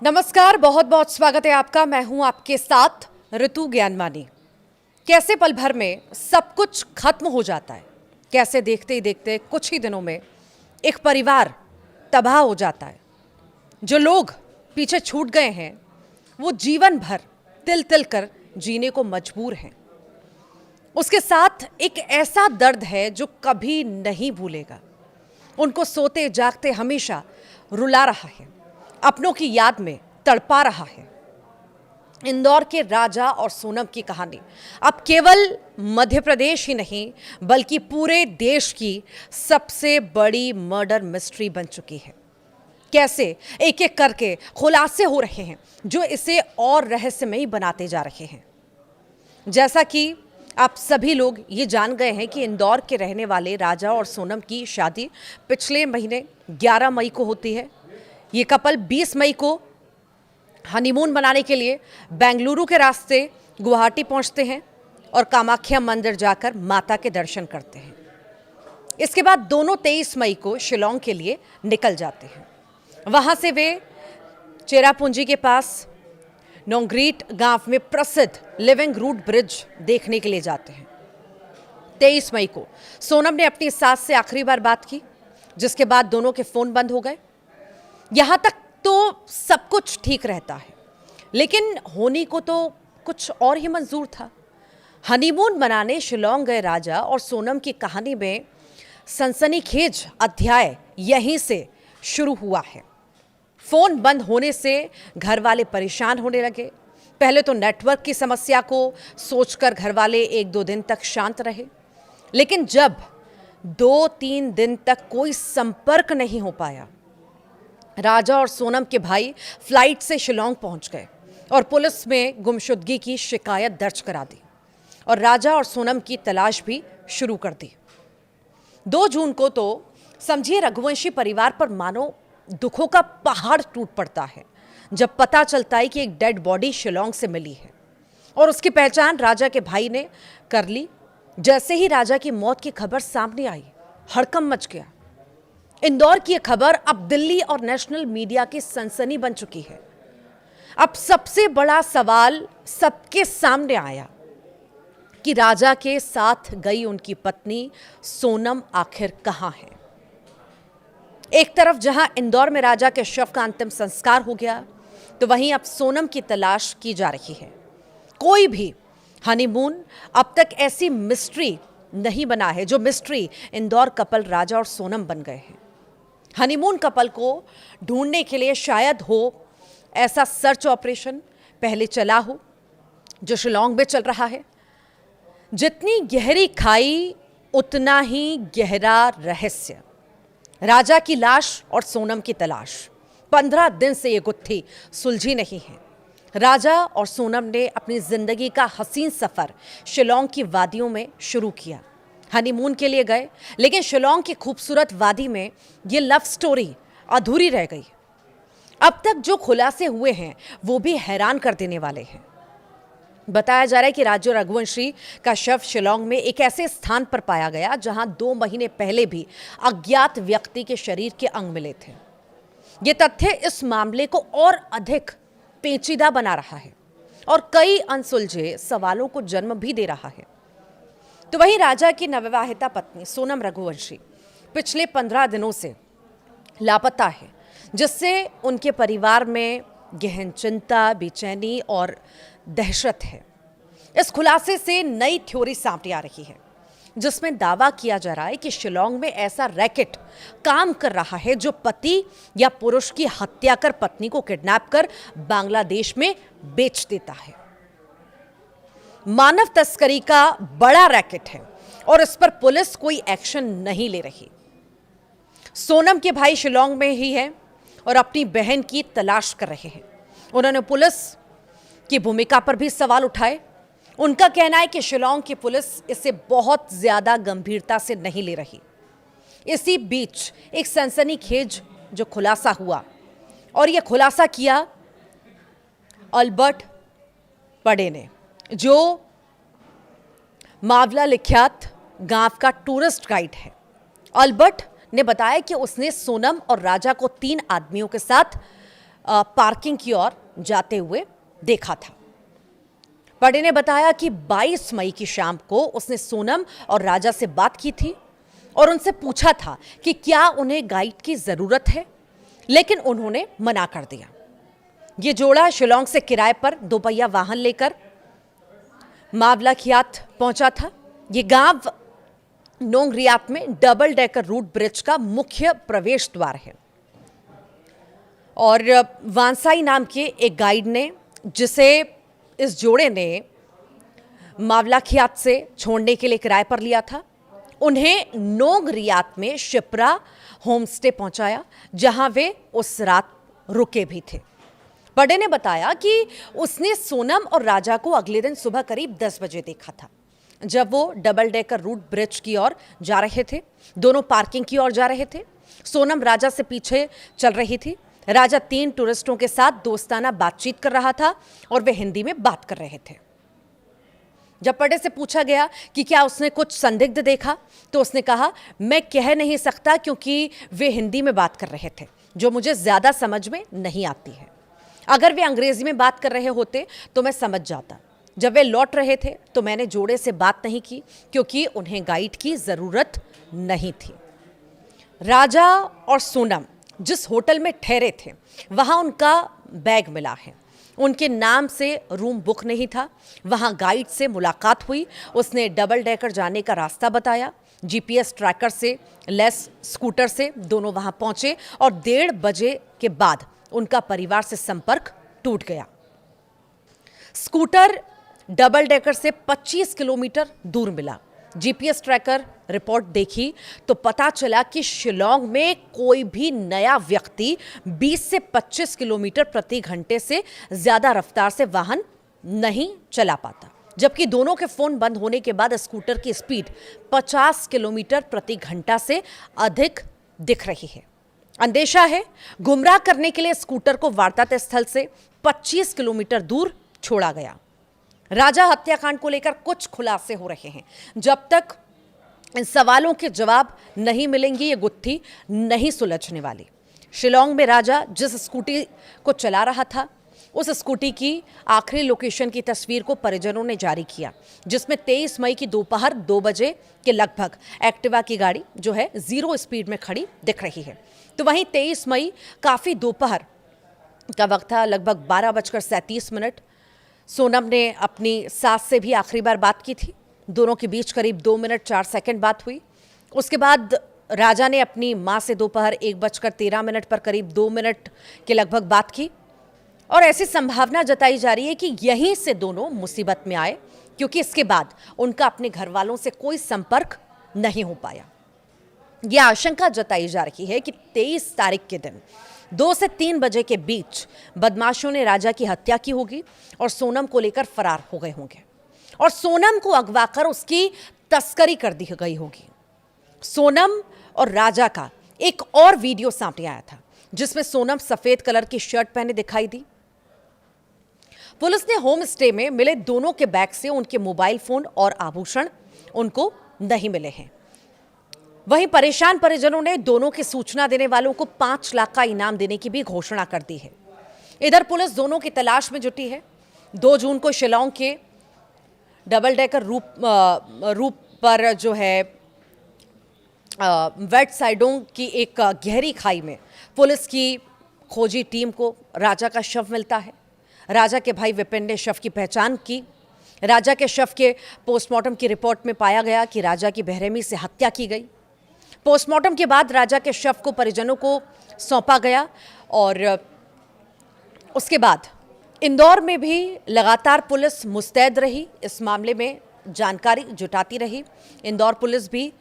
नमस्कार, बहुत बहुत स्वागत है आपका। मैं हूं आपके साथ ऋतु ज्ञानमानी। कैसे पल भर में सब कुछ खत्म हो जाता है, कैसे देखते ही देखते कुछ ही दिनों में एक परिवार तबाह हो जाता है। जो लोग पीछे छूट गए हैं वो जीवन भर तिल तिल कर जीने को मजबूर हैं। उसके साथ एक ऐसा दर्द है जो कभी नहीं भूलेगा। उनको सोते जागते हमेशा रुला रहा है, अपनों की याद में तड़पा रहा है। इंदौर के राजा और सोनम की कहानी अब केवल मध्य प्रदेश ही नहीं बल्कि पूरे देश की सबसे बड़ी मर्डर मिस्ट्री बन चुकी है। कैसे एक एक करके खुलासे हो रहे हैं जो इसे और रहस्यमयी बनाते जा रहे हैं। जैसा कि आप सभी लोग ये जान गए हैं कि इंदौर के रहने वाले राजा और सोनम की शादी पिछले महीने 11 मई को होती है। ये कपल 20 मई को हनीमून मनाने के लिए बेंगलुरु के रास्ते गुवाहाटी पहुंचते हैं और कामाख्या मंदिर जाकर माता के दर्शन करते हैं। इसके बाद दोनों 23 मई को शिलोंग के लिए निकल जाते हैं। वहां से वे चेरापूंजी के पास नोंग्रीट गांव में प्रसिद्ध लिविंग रूट ब्रिज देखने के लिए जाते हैं। 23 मई को सोनम ने अपनी सास से आखिरी बार बात की, जिसके बाद दोनों के फोन बंद हो गए। यहां तक तो सब कुछ ठीक रहता है, लेकिन होनी को तो कुछ और ही मंजूर था। हनीमून मनाने शिलोंग गए राजा और सोनम की कहानी में सनसनीखेज अध्याय यहीं से शुरू हुआ है। फोन बंद होने से घर वाले परेशान होने लगे। पहले तो नेटवर्क की समस्या को सोचकर घर वाले 1-2 दिन तक शांत रहे, लेकिन जब 2-3 दिन तक कोई संपर्क नहीं हो पाया, राजा और सोनम के भाई फ्लाइट से शिलोंग पहुंच गए और पुलिस में गुमशुदगी की शिकायत दर्ज करा दी और राजा और सोनम की तलाश भी शुरू कर दी। 2 जून को तो समझिए रघुवंशी परिवार पर मानो दुखों का पहाड़ टूट पड़ता है जब पता चलता है कि एक डेड बॉडी शिलोंग से मिली है और उसकी पहचान राजा के भाई ने कर ली। जैसे ही राजा की मौत की खबर सामने आई, हड़कंप मच गया। इंदौर की यह खबर अब दिल्ली और नेशनल मीडिया की सनसनी बन चुकी है। अब सबसे बड़ा सवाल सबके सामने आया कि राजा के साथ गई उनकी पत्नी सोनम आखिर कहां है। एक तरफ जहां इंदौर में राजा के शव का अंतिम संस्कार हो गया, तो वहीं अब सोनम की तलाश की जा रही है। कोई भी हनीमून अब तक ऐसी मिस्ट्री नहीं बना है जो मिस्ट्री इंदौर कपल राजा और सोनम बन गए हैं। हनीमून कपल को ढूंढने के लिए शायद हो ऐसा सर्च ऑपरेशन पहले चला हो जो शिलोंग में चल रहा है। जितनी गहरी खाई उतना ही गहरा रहस्य। राजा की लाश और सोनम की तलाश 15 दिन से ये गुत्थी सुलझी नहीं है। राजा और सोनम ने अपनी जिंदगी का हसीन सफर शिलोंग की वादियों में शुरू किया। हनीमून के लिए गए, लेकिन शिलोंग की खूबसूरत वादी में ये लव स्टोरी अधूरी रह गई। अब तक जो खुलासे हुए हैं वो भी हैरान कर देने वाले हैं। बताया जा रहा है कि राजा रघुवंशी का शव शिलोंग में एक ऐसे स्थान पर पाया गया जहां 2 महीने पहले भी अज्ञात व्यक्ति के शरीर के अंग मिले थे। ये तथ्य इस मामले को और अधिक पेचीदा बना रहा है और कई अनसुलझे सवालों को जन्म भी दे रहा है। तो वहीं राजा की नवविवाहिता पत्नी सोनम रघुवंशी पिछले 15 दिनों से लापता है, जिससे उनके परिवार में गहन चिंता, बेचैनी और दहशत है। इस खुलासे से नई थ्योरी सामने आ रही है, जिसमें दावा किया जा रहा है कि शिलोंग में ऐसा रैकेट काम कर रहा है जो पति या पुरुष की हत्या कर पत्नी को किडनैप कर बांग्लादेश में बेच देता है। मानव तस्करी का बड़ा रैकेट है और इस पर पुलिस कोई एक्शन नहीं ले रही। सोनम के भाई शिलोंग में ही है और अपनी बहन की तलाश कर रहे हैं। उन्होंने पुलिस की भूमिका पर भी सवाल उठाए। उनका कहना है कि शिलोंग की पुलिस इसे बहुत ज्यादा गंभीरता से नहीं ले रही। इसी बीच एक सनसनीखेज जो खुलासा हुआ, और यह खुलासा किया अल्बर्ट पडे ने, जो मावला लिख्यात गांव का टूरिस्ट गाइड है। अल्बर्ट ने बताया कि उसने सोनम और राजा को 3 आदमियों के साथ पार्किंग की ओर जाते हुए देखा था। बड़े ने बताया कि 22 मई की शाम को उसने सोनम और राजा से बात की थी और उनसे पूछा था कि क्या उन्हें गाइड की जरूरत है, लेकिन उन्होंने मना कर दिया। ये जोड़ा शिलोंग से किराए पर दोपहिया वाहन लेकर मावलाखियात पहुंचा था। ये गांव नोंग रियात में डबल डेकर रूट ब्रिज का मुख्य प्रवेश द्वार है और वांसाई नाम के एक गाइड ने, जिसे इस जोड़े ने मावलाखियात से छोड़ने के लिए किराए पर लिया था, उन्हें नोंग रियात में शिप्रा होम स्टे पहुंचाया, जहां वे उस रात रुके भी थे। बड़े ने बताया कि उसने सोनम और राजा को अगले दिन सुबह करीब 10 बजे देखा था, जब वो डबल डेकर रूट ब्रिज की ओर जा रहे थे। दोनों पार्किंग की ओर जा रहे थे। सोनम राजा से पीछे चल रही थी। राजा 3 टूरिस्टों के साथ दोस्ताना बातचीत कर रहा था और वे हिंदी में बात कर रहे थे। जब बड़े से पूछा गया कि क्या उसने कुछ संदिग्ध देखा, तो उसने कहा, मैं कह नहीं सकता क्योंकि वे हिंदी में बात कर रहे थे, जो मुझे ज्यादा समझ में नहीं आती है। अगर वे अंग्रेजी में बात कर रहे होते तो मैं समझ जाता। जब वे लौट रहे थे तो मैंने जोड़े से बात नहीं की क्योंकि उन्हें गाइड की जरूरत नहीं थी। राजा और सोनम जिस होटल में ठहरे थे वहां उनका बैग मिला है। उनके नाम से रूम बुक नहीं था। वहां गाइड से मुलाकात हुई। उसने डबल डेकर जाने का रास्ता बताया। जीपीएस ट्रैकर से लेस स्कूटर से दोनों वहां पहुंचे और 1:30 बजे के बाद उनका परिवार से संपर्क टूट गया। स्कूटर डबल डेकर से 25 किलोमीटर दूर मिला। जीपीएस ट्रैकर रिपोर्ट देखी तो पता चला कि शिलोंग में कोई भी नया व्यक्ति 20 से 25 किलोमीटर प्रति घंटे से ज्यादा रफ्तार से वाहन नहीं चला पाता, जबकि दोनों के फोन बंद होने के बाद स्कूटर की स्पीड 50 किलोमीटर प्रति घंटा से अधिक दिख रही है। अंदेशा है गुमराह करने के लिए स्कूटर को वारदात स्थल से 25 किलोमीटर दूर छोड़ा गया। राजा हत्याकांड को लेकर कुछ खुलासे हो रहे हैं। जब तक इन सवालों के जवाब नहीं मिलेंगे ये गुत्थी नहीं सुलझने वाली। शिलोंग में राजा जिस स्कूटी को चला रहा था उस स्कूटी की आखिरी लोकेशन की तस्वीर को परिजनों ने जारी किया, जिसमें 23 मई की दोपहर 2 बजे के लगभग एक्टिवा की गाड़ी जो है 0 स्पीड में खड़ी दिख रही है। तो वहीं 23 मई काफ़ी दोपहर का वक्त था, लगभग 12:37। सोनम ने अपनी सास से भी आखिरी बार बात की थी। दोनों के बीच करीब 2 मिनट 4 सेकंड बात हुई। उसके बाद राजा ने अपनी मां से दोपहर 1:13 पर करीब 2 मिनट के लगभग बात की और ऐसी संभावना जताई जा रही है कि यहीं से दोनों मुसीबत में आए, क्योंकि इसके बाद उनका अपने घर वालों से कोई संपर्क नहीं हो पाया। यह आशंका जताई जा रही है कि 23 तारीख के दिन 2 से 3 बजे के बीच बदमाशों ने राजा की हत्या की होगी और सोनम को लेकर फरार हो गए होंगे और सोनम को अगवा कर उसकी तस्करी कर दी गई होगी। सोनम और राजा का एक और वीडियो सामने आया था, जिसमें सोनम सफेद कलर की शर्ट पहने दिखाई दी। पुलिस ने होम स्टे में मिले दोनों के बैग से उनके मोबाइल फोन और आभूषण उनको नहीं मिले हैं। वहीं परेशान परिजनों ने दोनों की सूचना देने वालों को 5 लाख का इनाम देने की भी घोषणा कर दी है। इधर पुलिस दोनों की तलाश में जुटी है। 2 जून को शिलोंग के डबल डेकर रूप पर जो है वेट साइडों की एक गहरी खाई में पुलिस की खोजी टीम को राजा का शव मिलता है। राजा के भाई विपिन ने शव की पहचान की। राजा के शव के पोस्टमार्टम की रिपोर्ट में पाया गया कि राजा की बेरहमी से हत्या की गई। पोस्टमार्टम के बाद राजा के शव को परिजनों को सौंपा गया और उसके बाद इंदौर में भी लगातार पुलिस मुस्तैद रही, इस मामले में जानकारी जुटाती रही। इंदौर पुलिस भी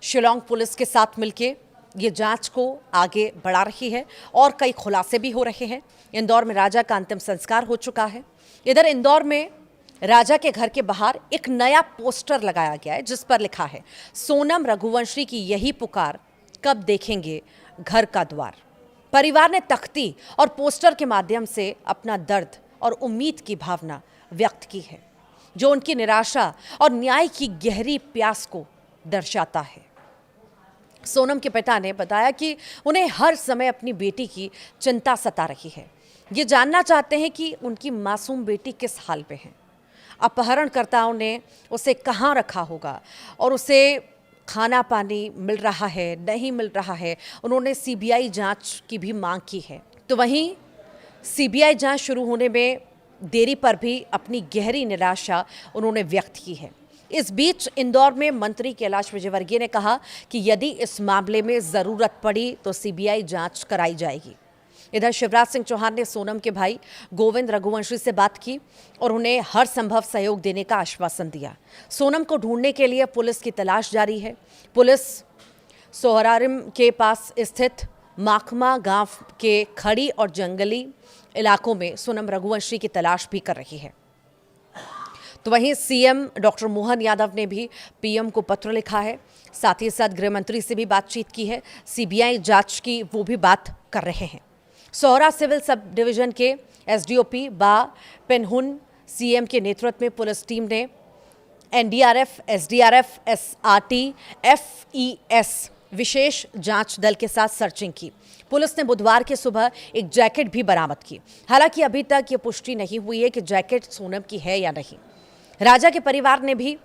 शिलोंग पुलिस के साथ मिलकर ये जांच को आगे बढ़ा रही है और कई खुलासे भी हो रहे हैं। इंदौर में राजा का अंतिम संस्कार हो चुका है। इधर इंदौर में राजा के घर के बाहर एक नया पोस्टर लगाया गया है, जिस पर लिखा है, सोनम रघुवंशी की यही पुकार, कब देखेंगे घर का द्वार। परिवार ने तख्ती और पोस्टर के माध्यम से अपना दर्द और उम्मीद की भावना व्यक्त की है, जो उनकी निराशा और न्याय की गहरी प्यास को दर्शाता है। सोनम के पिता ने बताया कि उन्हें हर समय अपनी बेटी की चिंता सता रही है। ये जानना चाहते हैं कि उनकी मासूम बेटी किस हाल में है। अपहरणकर्ताओं ने उसे कहाँ रखा होगा और उसे खाना पानी मिल रहा है, नहीं मिल रहा है। उन्होंने सीबीआई जांच की भी मांग की है। तो वहीं सीबीआई जांच शुरू होने में देरी पर भी अपनी गहरी निराशा उन्होंने व्यक्त की है। इस बीच इंदौर में मंत्री कैलाश विजयवर्गीय ने कहा कि यदि इस मामले में जरूरत पड़ी तो सीबीआई जांच कराई जाएगी। इधर शिवराज सिंह चौहान ने सोनम के भाई गोविंद रघुवंशी से बात की और उन्हें हर संभव सहयोग देने का आश्वासन दिया। सोनम को ढूंढने के लिए पुलिस की तलाश जारी है। पुलिस सोहरारिम के पास स्थित माखमा गांव के खड़ी और जंगली इलाकों में सोनम रघुवंशी की तलाश भी कर रही है। तो वहीं सीएम डॉक्टर मोहन यादव ने भी पीएम को पत्र लिखा है। साथ ही साथ गृह मंत्री से भी बातचीत की है। सीबीआई जांच की वो भी बात कर रहे हैं। सोहरा सिविल सब डिवीजन के एसडीओपी बा पेनहुन सीएम के नेतृत्व में पुलिस टीम ने एनडीआरएफ, एसडीआरएफ, एसआरटी, एफईएस विशेष जांच दल के साथ सर्चिंग की। पुलिस ने बुधवार की सुबह एक जैकेट भी बरामद की। हालांकि अभी तक ये पुष्टि नहीं हुई है कि जैकेट सोनम की है या नहीं। राजा के परिवार ने भी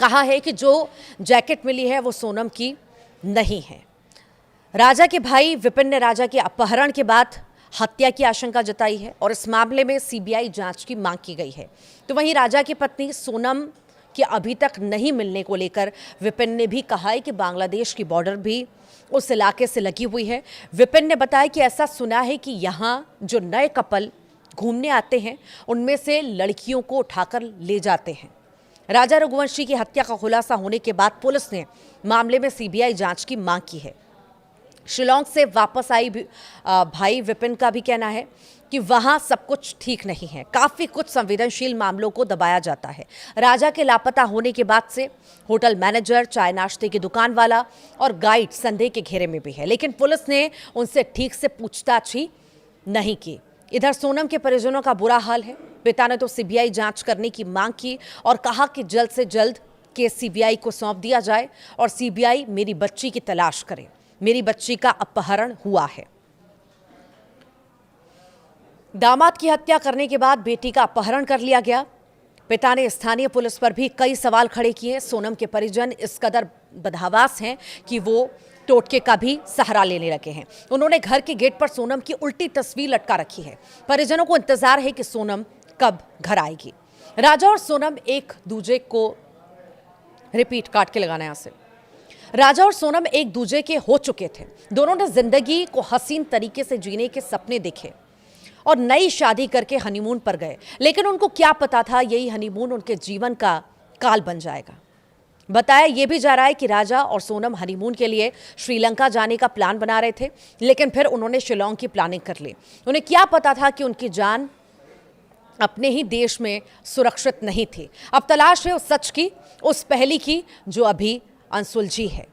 कहा है कि जो जैकेट मिली है वो सोनम की नहीं है। राजा के भाई विपिन ने राजा के अपहरण के बाद हत्या की आशंका जताई है और इस मामले में सीबीआई जांच की मांग की गई है। तो वहीं राजा की पत्नी सोनम के अभी तक नहीं मिलने को लेकर विपिन ने भी कहा है कि बांग्लादेश की बॉर्डर भी उस इलाके से लगी हुई है। विपिन ने बताया कि ऐसा सुना है कि यहाँ जो नए कपल घूमने आते हैं उनमें से लड़कियों को उठाकर ले जाते हैं। राजा रघुवंशी की हत्या का खुलासा होने के बाद पुलिस ने मामले में सीबीआई जांच की मांग की है। शिलोंग से वापस आई भाई विपिन का भी कहना है कि वहां सब कुछ ठीक नहीं है। काफी कुछ संवेदनशील मामलों को दबाया जाता है। राजा के लापता होने के बाद से होटल मैनेजर, चाय नाश्ते की दुकान वाला और गाइड संदेह के घेरे में भी है, लेकिन पुलिस ने उनसे ठीक से पूछताछ ही नहीं की। इधर सोनम के परिजनों का बुरा हाल है। पिता ने तो सीबीआई जांच करने की मांग की और कहा कि जल्द से जल्द केस सीबीआई को सौंप दिया जाए और सीबीआई मेरी बच्ची की तलाश करे। मेरी बच्ची का अपहरण हुआ है। दामाद की हत्या करने के बाद बेटी का अपहरण कर लिया गया। पिता ने स्थानीय पुलिस पर भी कई सवाल खड़े किए। सोनम के परिजन इस कदर बदहवास हैं कि वो टोटके का भी सहारा लेने लगे हैं। उन्होंने घर के गेट पर सोनम की उल्टी तस्वीर लटका रखी है। परिजनों को इंतजार है कि सोनम कब घर आएगी। राजा और सोनम एक दूजे को रिपीट काट के लगाना यहां से। राजा और सोनम एक दूजे के हो चुके थे। दोनों ने जिंदगी को हसीन तरीके से जीने के सपने देखे और नई शादी करके हनीमून पर गए, लेकिन उनको क्या पता था यही हनीमून उनके जीवन का काल बन जाएगा। बताया यह भी जा रहा है कि राजा और सोनम हनीमून के लिए श्रीलंका जाने का प्लान बना रहे थे, लेकिन फिर उन्होंने शिलोंग की प्लानिंग कर ली। उन्हें क्या पता था कि उनकी जान अपने ही देश में सुरक्षित नहीं थी। अब तलाश है उस सच की, उस पहली की जो अभी अनसुलझी है।